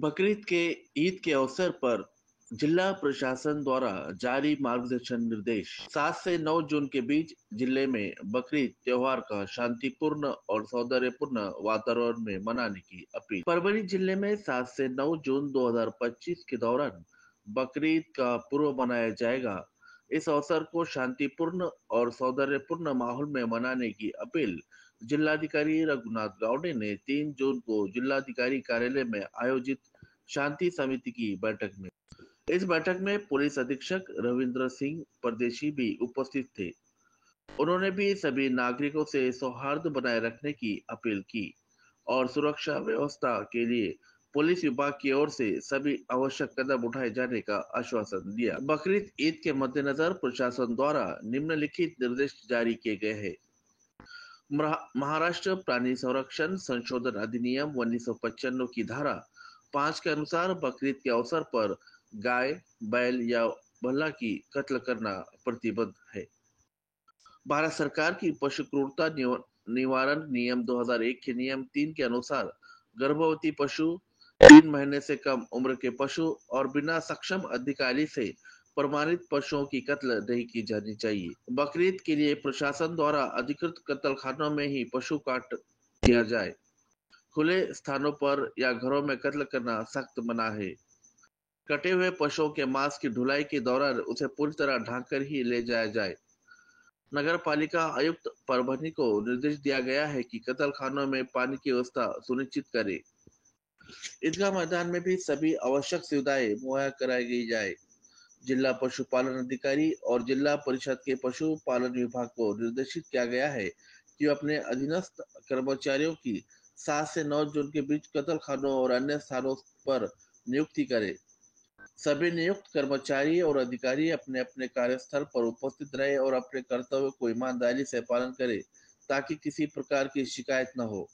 बकरीद के ईद के अवसर पर जिला प्रशासन द्वारा जारी मार्गदर्शन निर्देश 7 से 9 जून के बीच जिले में बकरीद त्योहार का शांतिपूर्ण और सौहार्दपूर्ण वातावरण में मनाने की अपील। परभनी जिले में 7 से 9 जून 2025 के दौरान बकरीद का पर्व मनाया जाएगा। इस अवसर को शांतिपूर्ण और सौहार्दपूर्ण माहौल में मनाने की अपील जिलाधिकारी रघुनाथ गावड़े ने 3 जून को जिलाधिकारी कार्यालय में आयोजित शांति समिति की बैठक में। इस बैठक में पुलिस अधीक्षक रविंद्र सिंह परदेशी भी उपस्थित थे। उन्होंने भी सभी नागरिकों से सौहार्द बनाए रखने की अपील की और सुरक्षा व्यवस्था के लिए पुलिस विभाग की ओर से सभी आवश्यक कदम उठाए जाने का आश्वासन दिया। बकरीद ईद के मद्देनजर प्रशासन द्वारा निम्नलिखित निर्देश जारी किए गए हैं। महाराष्ट्र प्राणी संरक्षण संशोधन अधिनियम 1995 की धारा 5 के अनुसार बकरीद के अवसर पर गाय, बैल या बल्ला की कत्ल करना प्रतिबद्ध है। भारत सरकार की पशु क्रूरता निवारण नियम 2001 के नियम 3 के अनुसार गर्भवती पशु, 3 महीने से कम उम्र के पशु और बिना सक्षम अधिकारी से प्रमाणित पशुओं की कत्ल नहीं की जानी चाहिए। बकरीद के लिए प्रशासन द्वारा अधिकृत कत्लखानों में ही पशु काट किया जाए। खुले स्थानों पर या घरों में कत्ल करना सख्त मना है। कटे हुए पशुओं के मांस की ढुलाई के दौरान उसे पूरी तरह ढांककर ही ले जाया जाए। नगर पालिका आयुक्त परभनी को निर्देश दिया गया है कि कत्लखानों में पानी की व्यवस्था सुनिश्चित करे। ईदगाह मैदान में भी सभी आवश्यक सुविधाएं मुहैया कराई गई जाए। जिला पशुपालन अधिकारी और जिला परिषद के पशुपालन विभाग को निर्देशित किया गया है कि अपने अधीनस्थ कर्मचारियों की 7 से 9 जून के बीच कत्लखानों और अन्य स्थानों पर नियुक्ति करें। सभी नियुक्त कर्मचारी और अधिकारी अपने अपने कार्यस्थल पर उपस्थित रहे और अपने कर्तव्य को ईमानदारी से पालन करें ताकि किसी प्रकार की शिकायत न हो।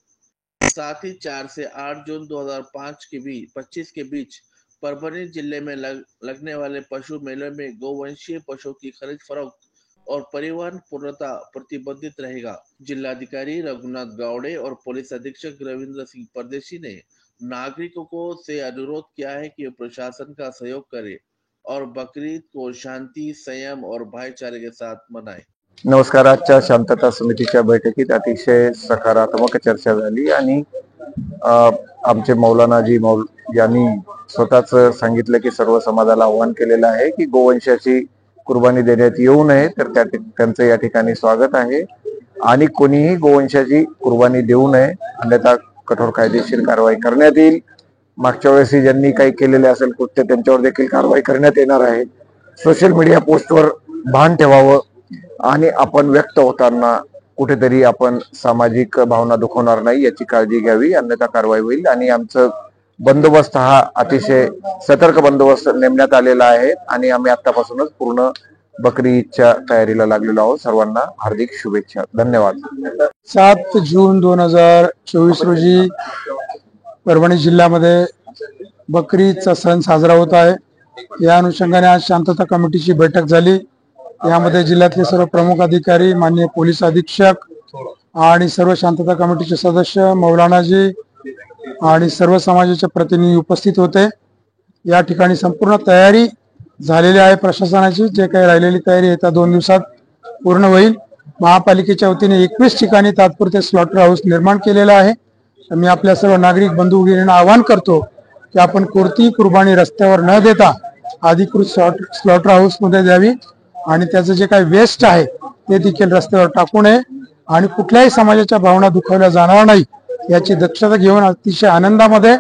साथ ही 4 से 8 जून 2025 के बीच परभनी जिले में लगने वाले पशु मेले में गौवंशीय पशुओं की खरीद फरोख्त और परिवहन पूर्णतः प्रतिबंधित रहेगा। जिलाधिकारी रघुनाथ गावड़े और पुलिस अधीक्षक रविंद्र सिंह परदेशी ने नागरिकों को से अनुरोध किया है कि प्रशासन का सहयोग करें और बकरीद को शांती, संयम और भाईचारे के साथ मनाएं। नमस्कार। आजच्या शांतता समितीच्या बैठकीत अतिशय सकारात्मक चर्चा झाली आणि आमचे मौलानाजी यांनी स्वतःच सांगितलं की सर्व समाजाला आवाहन केलेलं आहे की गोवंशाची कुर्बानी देण्यात येऊ नये, तर त्यांचं या ठिकाणी स्वागत आहे आणि कोणीही गोवंशाची कुर्बानी देऊ नये, अन्यथा कठोर कायदेशीर कारवाई करण्यात येईल। मागच्या वेळेस ज्यांनी काही केलेले असेल कृत्य त्यांच्यावर देखील कारवाई करण्यात येणार आहे। सोशल मीडिया पोस्टवर भान ठेवावं आणि आपण व्यक्त होताना कुठेतरी आपण सामाजिक भावना दुखवणार नाही याची काळजी घ्यावी, अन्यथा कारवाई होईल। आणि आमचं बंदोबस्त हा अतिशय सतर्क बंदोबस्त नेमण्यात आलेला आहे आणि आम्ही आतापासूनच पूर्ण बकरी ईदच्या तयारीला लागलेलो आहोत। सर्वांना हार्दिक शुभेच्छा। धन्यवाद। 7 जून 2024 रोजी परभणी जिल्ह्यामध्ये बकरी ईदचा सण साजरा होत आहे। या अनुषंगाने आज शांतता कमिटीची बैठक झाली। यामध्ये जिल्ह्यातले सर्व प्रमुख अधिकारी, माननीय पोलीस अधीक्षक आणि सर्व शांतता कमिटीचे सदस्य, मौलानाजी आणि सर्व समाजाचे प्रतिनिधी उपस्थित होते। या ठिकाणी संपूर्ण तयारी झालेली आहे प्रशासनाची। जे काही राहिलेली तयारी येत्या 2 दिवसात पूर्ण होईल। महापालिकेच्या वतीने 21 ठिकाणी तात्पुरते स्लॉटर हाऊस निर्माण केलेले आहे। मी आपल्या सर्व नागरिक बंधू भगिनींना आवाहन करतो की आपण कोणतीही कुर्बानी रस्त्यावर न देता अधिकृत स्लॉटर हाऊस मध्ये द्यावी आणि त्याचं जे काही वेस्ट आहे ते देखील रस्त्यावर टाकू नये आणि कुठल्याही समाजाच्या भावना दुखावल्या जाणार नाही याची दक्षता घेऊन अतिशय आनंदामध्ये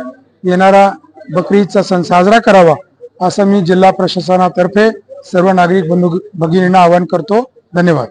येणारा बकरी ईदचा सण साजरा करावा, असं मी जिल्हा प्रशासनातर्फे सर्व नागरिक बंधू भगिनींना आवाहन करतो। धन्यवाद।